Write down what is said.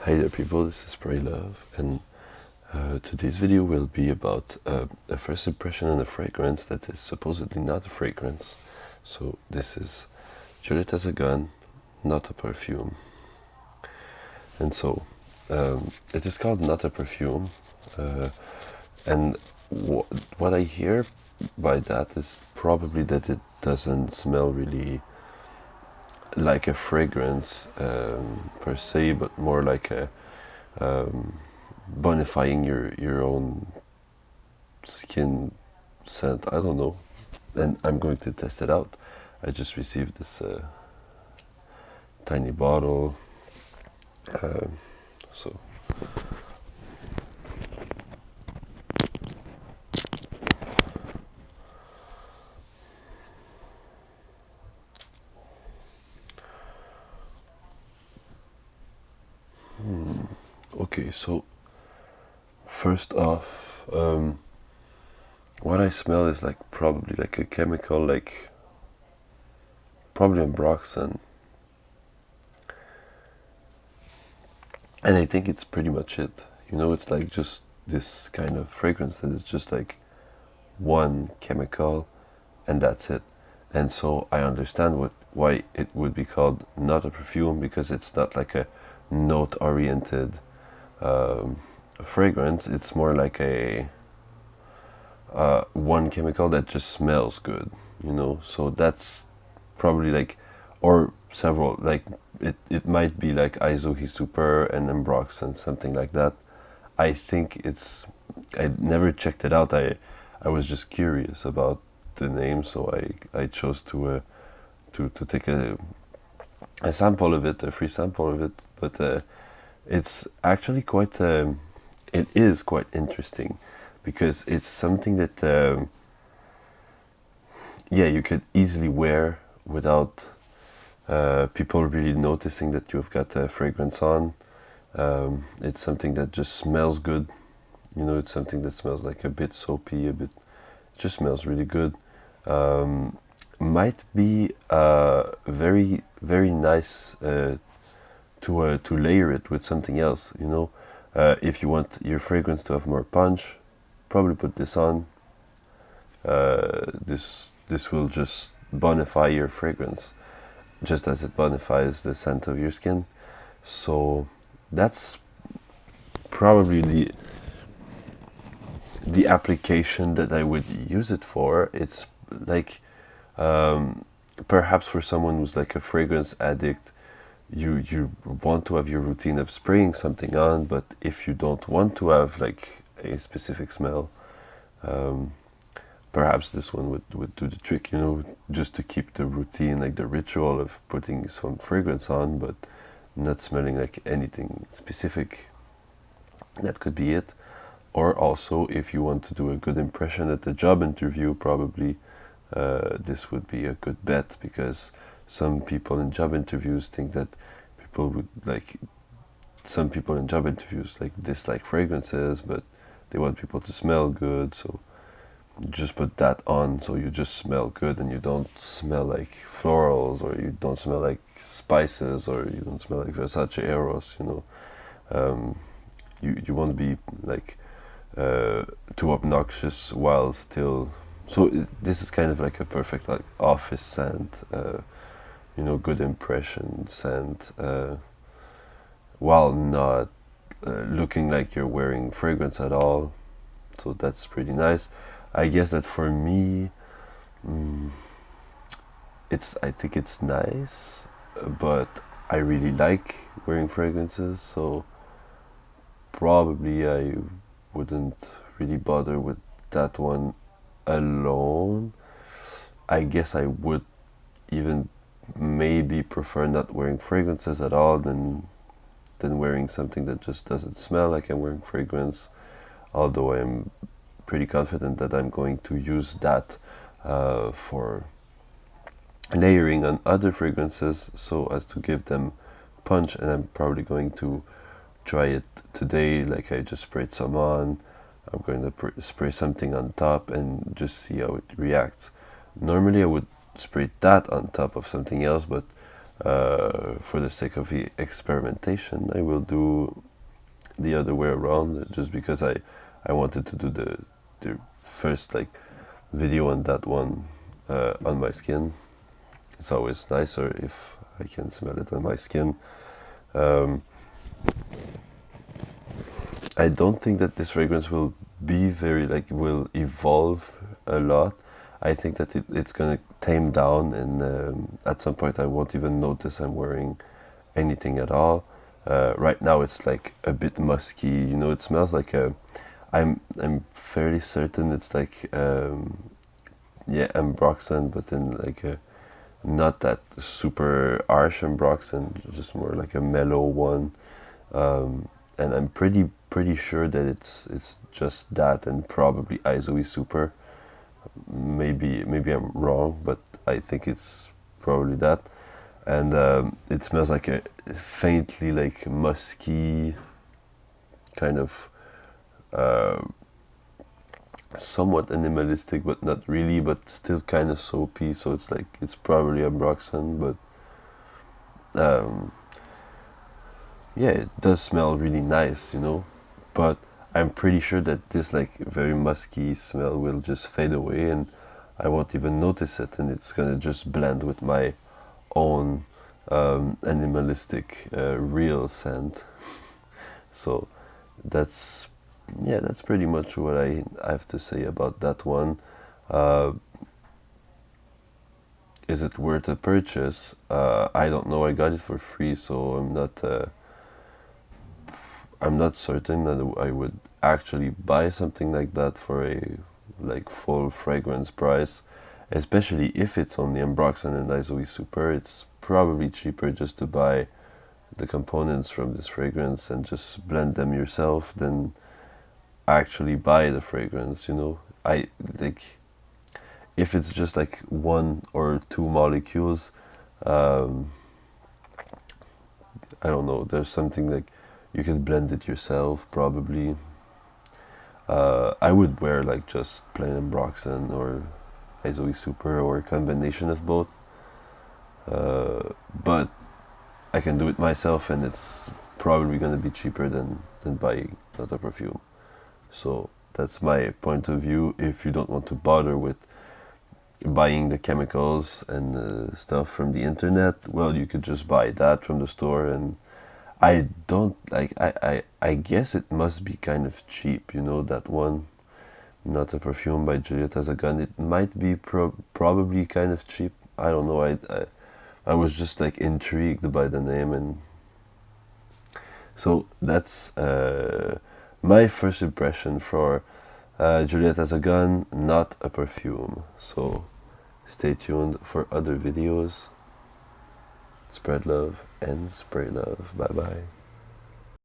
Hi there people, this is Spray Love, and today's video will be about a first impression on a fragrance that is supposedly not a fragrance. So this is Juliette as a gun, not a perfume. And so it is called not a perfume, and what I hear by that is probably that it doesn't smell really like a fragrance per se, but more like a bonifying your own skin scent. I don't know, and I'm going to test it out. I just received this tiny bottle, so okay. So first off, what I smell is like probably like a chemical, like probably ambroxan, and I think it's pretty much it. You know, it's like just this kind of fragrance that is just like one chemical, and that's it. And so I understand why it would be called not a perfume, because it's not like a note-oriented fragrance. It's more like a one chemical that just smells good, you know. So that's probably like, or several, like it might be like Isohi Super and Ambroxan, something like that. I think I never checked it out. I was just curious about the name, so I chose to take a sample of it, a free sample of it. But it's actually quite it is quite interesting, because it's something that yeah, you could easily wear without people really noticing that you've got a fragrance on. It's something that just smells good. You know, it's something that smells like a bit soapy, it just smells really good. Might be very, very nice to layer it with something else, you know. If you want your fragrance to have more punch, probably put this on. This will just bonify your fragrance, just as it bonifies the scent of your skin. So that's probably the application that I would use it for. It's like perhaps for someone who's like a fragrance addict, you want to have your routine of spraying something on, but if you don't want to have like a specific smell, perhaps this one would do the trick, you know, just to keep the routine, like the ritual of putting some fragrance on, but not smelling like anything specific. That could be it. Or also, if you want to do a good impression at the job interview, probably this would be a good bet, because some people in job interviews think that some people in job interviews like dislike fragrances, but they want people to smell good, so just put that on, so you just smell good and you don't smell like florals, or you don't smell like spices, or you don't smell like Versace Eros, you know. You won't be like too obnoxious while still. So this is kind of like a perfect like office scent, you know, good impression scent, while not looking like you're wearing fragrance at all. So that's pretty nice. I guess that for me, I think it's nice, but I really like wearing fragrances, so probably I wouldn't really bother with that one alone. I guess I would even maybe prefer not wearing fragrances at all than wearing something that just doesn't smell like I'm wearing fragrance, although I'm pretty confident that I'm going to use that for layering on other fragrances so as to give them punch, and I'm probably going to try it today. Like, I just sprayed some on, I'm going to spray something on top and just see how it reacts. Normally I would spray that on top of something else, but for the sake of the experimentation, I will do the other way around, just because I wanted to do the first like video on that one on my skin. It's always nicer if I can smell it on my skin. Um, I don't think that this fragrance will be very will evolve a lot. I think that it's gonna tame down, and at some point I won't even notice I'm wearing anything at all. Right now it's like a bit musky, you know. It smells like I'm fairly certain it's like ambroxan, but in like a not that super harsh ambroxan, just more like a mellow one. And I'm pretty sure that it's just that, and probably Isoe Super. Maybe I'm wrong, but I think it's probably that. And it smells like a faintly like musky kind of somewhat animalistic, but not really, but still kind of soapy. So it's like it's probably ambroxan, but yeah, it does smell really nice, you know. But I'm pretty sure that this like very musky smell will just fade away, and I won't even notice it, and it's gonna just blend with my own animalistic real scent. So that's that's pretty much what I have to say about that one. Is it worth a purchase? I don't know. I got it for free, so I'm not certain that I would actually buy something like that for a like full fragrance price, especially if it's only ambroxan and Isoe Super. It's probably cheaper just to buy the components from this fragrance and just blend them yourself than actually buy the fragrance, you know. I like if it's just like one or two molecules, I don't know, there's something like you can blend it yourself probably. I would wear like just plain ambroxan or Isoe Super or a combination of both. But I can do it myself, and it's probably gonna be cheaper than buying another perfume. So that's my point of view. If you don't want to bother with buying the chemicals and stuff from the internet, well, you could just buy that from the store. And I don't like I guess it must be kind of cheap, you know, that one. Not a Perfume by Juliette Has a Gun. It might be probably kind of cheap. I don't know. I was just like intrigued by the name, and so that's my first impression for Juliette Has a Gun, not a perfume. So stay tuned for other videos. Spread love and spray love. Bye bye.